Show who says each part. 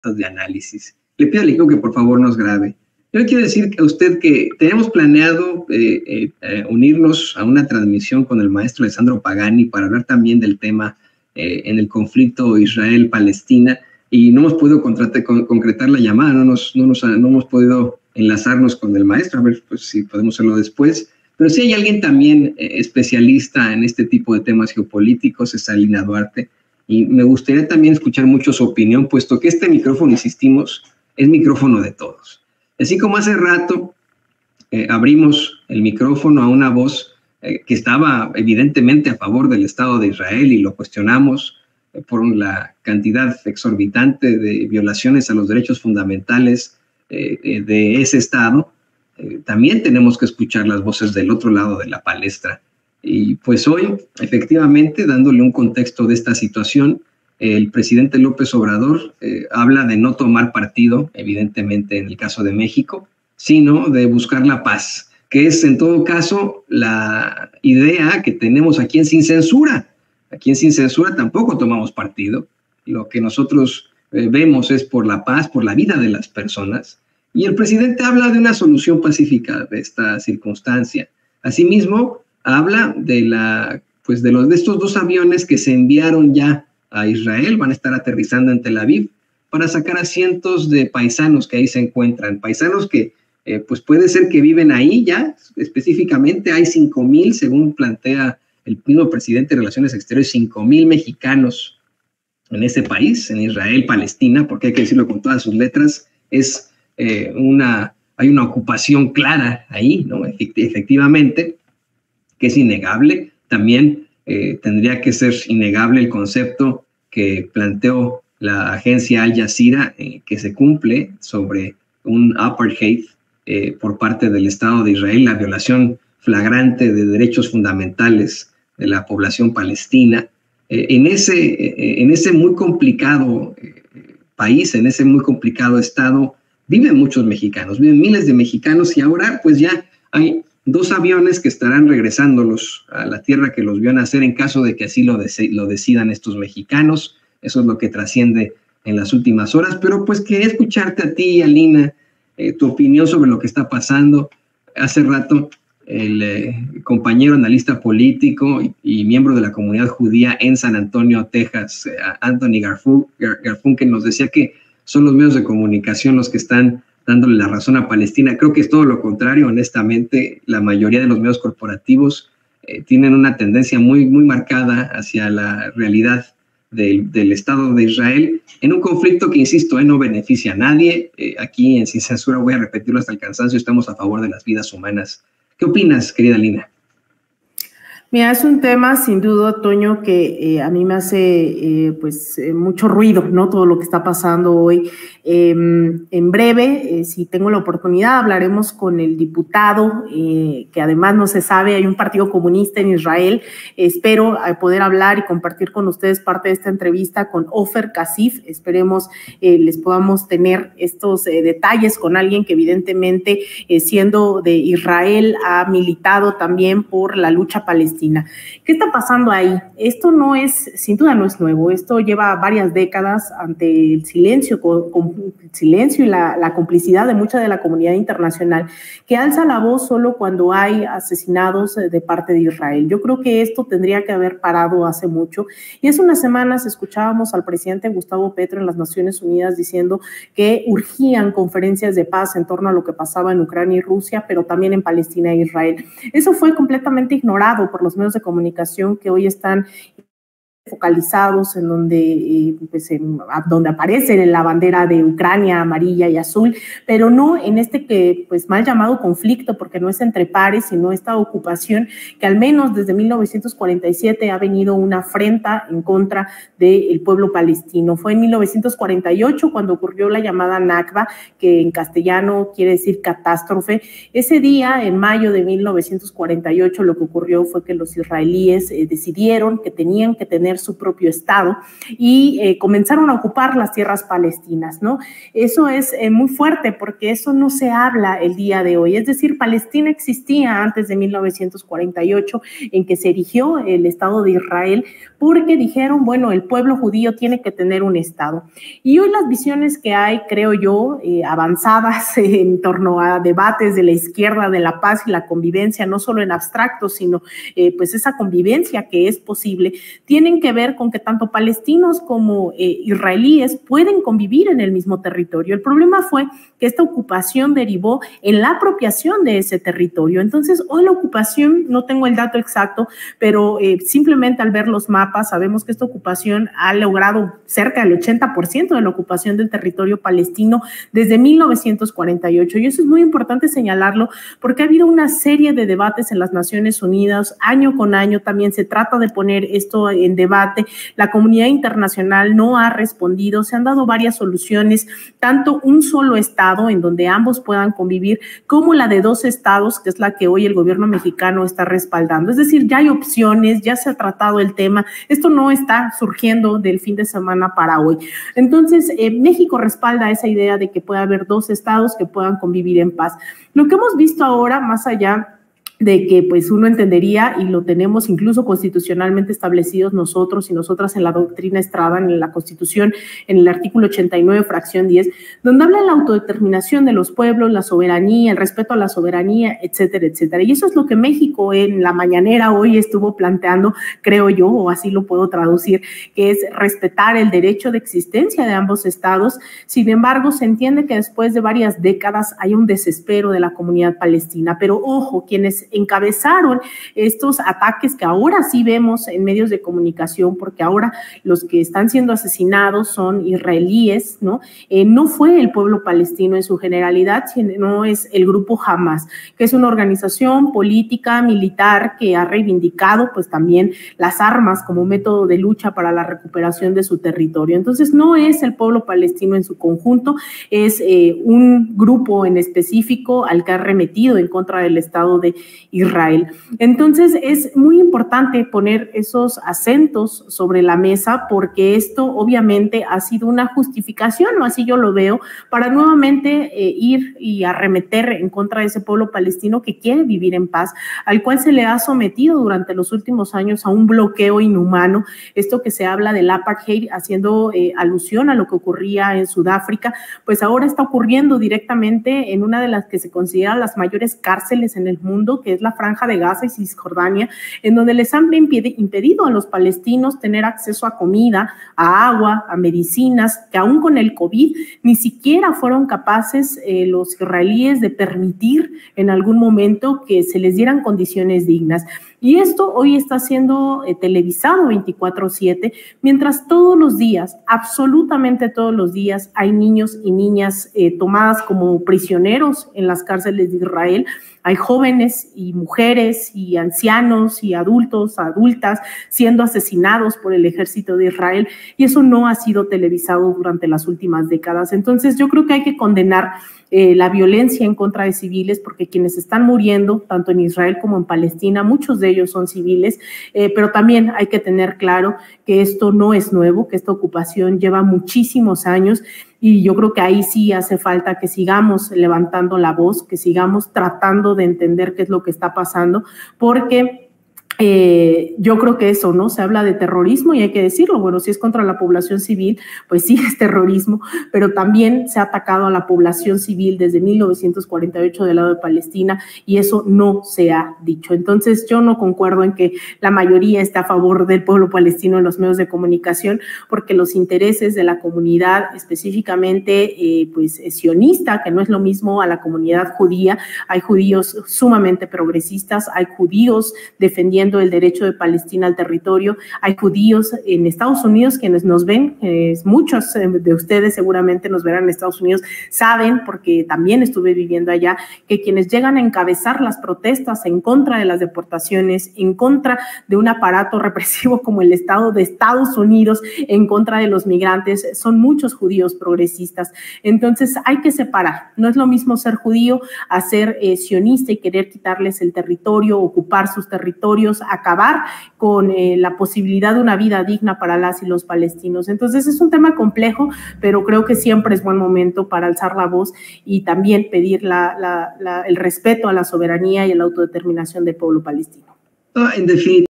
Speaker 1: de análisis. Le pido al equipo que por favor nos grabe. Yo le quiero decir a usted que tenemos planeado unirnos a una transmisión con el maestro Alessandro Pagani para hablar también del tema en el conflicto Israel-Palestina, y no hemos podido concretar la llamada, no hemos podido enlazarnos con el maestro, a ver pues, si podemos hacerlo después. Pero si hay alguien también especialista en este tipo de temas geopolíticos, es Alina Duarte, y me gustaría también escuchar mucho su opinión, puesto que este micrófono, insistimos, es micrófono de todos. Así como hace rato abrimos el micrófono a una voz que estaba evidentemente a favor del Estado de Israel y lo cuestionamos por la cantidad exorbitante de violaciones a los derechos fundamentales de ese Estado, también tenemos que escuchar las voces del otro lado de la palestra. Y pues hoy, efectivamente, dándole un contexto de esta situación, el presidente López Obrador habla de no tomar partido, evidentemente en el caso de México, sino de buscar la paz, que es en todo caso la idea que tenemos aquí en Sin Censura. Aquí en Sin Censura tampoco tomamos partido. Lo que nosotros vemos es por la paz, por la vida de las personas. Y el presidente habla de una solución pacífica de esta circunstancia. Asimismo, habla de estos 2 aviones que se enviaron ya a Israel, van a estar aterrizando en Tel Aviv para sacar a cientos de paisanos que ahí se encuentran, paisanos que pues puede ser que viven ahí ya, específicamente hay 5,000, según plantea el mismo presidente de Relaciones Exteriores, 5,000 mexicanos en ese país, en Israel, Palestina, porque hay que decirlo con todas sus letras, hay una ocupación clara ahí, ¿no? Efectivamente, que es innegable. También tendría que ser innegable el concepto que planteó la agencia Al Jazeera, que se cumple sobre un apartheid por parte del Estado de Israel, la violación flagrante de derechos fundamentales de la población palestina. En ese muy complicado país, en ese muy complicado estado, viven muchos mexicanos, viven miles de mexicanos, y ahora pues ya hay 2 aviones que estarán regresándolos a la tierra que los vio nacer en caso de que así lo decidan estos mexicanos. Eso es lo que trasciende en las últimas horas, pero pues quería escucharte a ti, Alina, tu opinión sobre lo que está pasando. Hace rato el compañero analista político y miembro de la comunidad judía en San Antonio, Texas, Anthony Garfunkel, nos decía que son los medios de comunicación los que están dándole la razón a Palestina. Creo que es todo lo contrario, honestamente. La mayoría de los medios corporativos tienen una tendencia muy, muy marcada hacia la realidad del Estado de Israel en un conflicto que, insisto, no beneficia a nadie. Aquí en Sin Censura, voy a repetirlo hasta el cansancio, estamos a favor de las vidas humanas. ¿Qué opinas, querida Lina?
Speaker 2: Mira, es un tema sin duda, Toño, que a mí me hace mucho ruido, ¿no? Todo lo que está pasando hoy. En breve, si tengo la oportunidad, hablaremos con el diputado, que además no se sabe, hay un partido comunista en Israel. Espero poder hablar y compartir con ustedes parte de esta entrevista con Ofer Kasif. Esperemos les podamos tener estos detalles con alguien que evidentemente, siendo de Israel, ha militado también por la lucha palestina. ¿Qué está pasando ahí? Esto no es, sin duda no es nuevo, esto lleva varias décadas ante el silencio, y la complicidad de mucha de la comunidad internacional, que alza la voz solo cuando hay asesinados de parte de Israel. Yo creo que esto tendría que haber parado hace mucho, y hace unas semanas escuchábamos al presidente Gustavo Petro en las Naciones Unidas diciendo que urgían conferencias de paz en torno a lo que pasaba en Ucrania y Rusia, pero también en Palestina e Israel. Eso fue completamente ignorado por los medios de comunicación que hoy están focalizados en donde aparece la bandera de Ucrania amarilla y azul, pero no en este que mal llamado conflicto, porque no es entre pares, sino esta ocupación que al menos desde 1947 ha venido una afrenta en contra del pueblo palestino. Fue en 1948 cuando ocurrió la llamada Nakba, que en castellano quiere decir catástrofe. Ese día, en mayo de 1948, lo que ocurrió fue que los israelíes decidieron que tenían que tener su propio Estado y comenzaron a ocupar las tierras palestinas, ¿no? Eso es muy fuerte porque eso no se habla el día de hoy. Es decir, Palestina existía antes de 1948, en que se erigió el Estado de Israel, porque dijeron, bueno, el pueblo judío tiene que tener un Estado. Y hoy las visiones que hay, creo yo, avanzadas en torno a debates de la izquierda, de la paz y la convivencia, no solo en abstracto, sino pues esa convivencia que es posible, tienen que ver con que tanto palestinos como israelíes pueden convivir en el mismo territorio. El problema fue que esta ocupación derivó en la apropiación de ese territorio. Entonces, hoy la ocupación, no tengo el dato exacto, pero simplemente al ver los mapas sabemos que esta ocupación ha logrado cerca del 80% de la ocupación del territorio palestino desde 1948. Y eso es muy importante señalarlo porque ha habido una serie de debates en las Naciones Unidas, año con año también se trata de poner esto en debate. La comunidad internacional no ha respondido, se han dado varias soluciones, tanto un solo estado en donde ambos puedan convivir, como la de 2 estados, que es la que hoy el gobierno mexicano está respaldando. Es decir, ya hay opciones, ya se ha tratado el tema, esto no está surgiendo del fin de semana para hoy. Entonces, México respalda esa idea de que puede haber 2 estados que puedan convivir en paz. Lo que hemos visto ahora, más allá de que pues uno entendería, y lo tenemos incluso constitucionalmente establecidos nosotros y nosotras en la doctrina Estrada, en la Constitución, en el artículo 89, fracción 10, donde habla de la autodeterminación de los pueblos, la soberanía, el respeto a la soberanía, etcétera, etcétera. Y eso es lo que México en la mañanera hoy estuvo planteando, creo yo, o así lo puedo traducir, que es respetar el derecho de existencia de ambos estados. Sin embargo, se entiende que después de varias décadas hay un desespero de la comunidad palestina. Pero ojo, quienes encabezaron estos ataques que ahora sí vemos en medios de comunicación, porque ahora los que están siendo asesinados son israelíes, ¿no? No fue el pueblo palestino en su generalidad, sino es el grupo Hamas, que es una organización política, militar, que ha reivindicado pues también las armas como método de lucha para la recuperación de su territorio. Entonces no es el pueblo palestino en su conjunto, es un grupo en específico al que ha arremetido en contra del Estado de Israel. Entonces es muy importante poner esos acentos sobre la mesa porque esto obviamente ha sido una justificación, o así yo lo veo, para nuevamente ir y arremeter en contra de ese pueblo palestino que quiere vivir en paz, al cual se le ha sometido durante los últimos años a un bloqueo inhumano. Esto que se habla del apartheid, haciendo alusión a lo que ocurría en Sudáfrica, pues ahora está ocurriendo directamente en una de las que se consideran las mayores cárceles en el mundo, que es la Franja de Gaza y Cisjordania, en donde les han impedido a los palestinos tener acceso a comida, a agua, a medicinas, que aún con el COVID ni siquiera fueron capaces los israelíes de permitir en algún momento que se les dieran condiciones dignas. Y esto hoy está siendo televisado 24/7, mientras todos los días, absolutamente todos los días, hay niños y niñas tomadas como prisioneros en las cárceles de Israel. Hay jóvenes y mujeres y ancianos y adultos, adultas siendo asesinados por el ejército de Israel, y eso no ha sido televisado durante las últimas décadas. Entonces yo creo que hay que condenar la violencia en contra de civiles, porque quienes están muriendo, tanto en Israel como en Palestina, muchos de ellos son civiles, pero también hay que tener claro que esto no es nuevo, que esta ocupación lleva muchísimos años, y yo creo que ahí sí hace falta que sigamos levantando la voz, que sigamos tratando de entender qué es lo que está pasando, porque yo creo que eso, ¿no? Se habla de terrorismo y hay que decirlo, bueno, si es contra la población civil, pues sí es terrorismo, pero también se ha atacado a la población civil desde 1948 del lado de Palestina y eso no se ha dicho. Entonces yo no concuerdo en que la mayoría esté a favor del pueblo palestino en los medios de comunicación, porque los intereses de la comunidad, específicamente pues sionista, que no es lo mismo a la comunidad judía, hay judíos sumamente progresistas, hay judíos defendiendo el derecho de Palestina al territorio, hay judíos en Estados Unidos quienes nos ven, muchos de ustedes seguramente nos verán en Estados Unidos, saben, porque también estuve viviendo allá, que quienes llegan a encabezar las protestas en contra de las deportaciones, en contra de un aparato represivo como el Estado de Estados Unidos, en contra de los migrantes, son muchos judíos progresistas. Entonces hay que separar, no es lo mismo ser judío a ser sionista y querer quitarles el territorio, ocupar sus territorios, ellos acabar con la posibilidad de una vida digna para las y los palestinos. Entonces es un tema complejo, pero creo que siempre es buen momento para alzar la voz y también pedir el respeto a la soberanía y a la autodeterminación del pueblo palestino.
Speaker 1: En definitiva.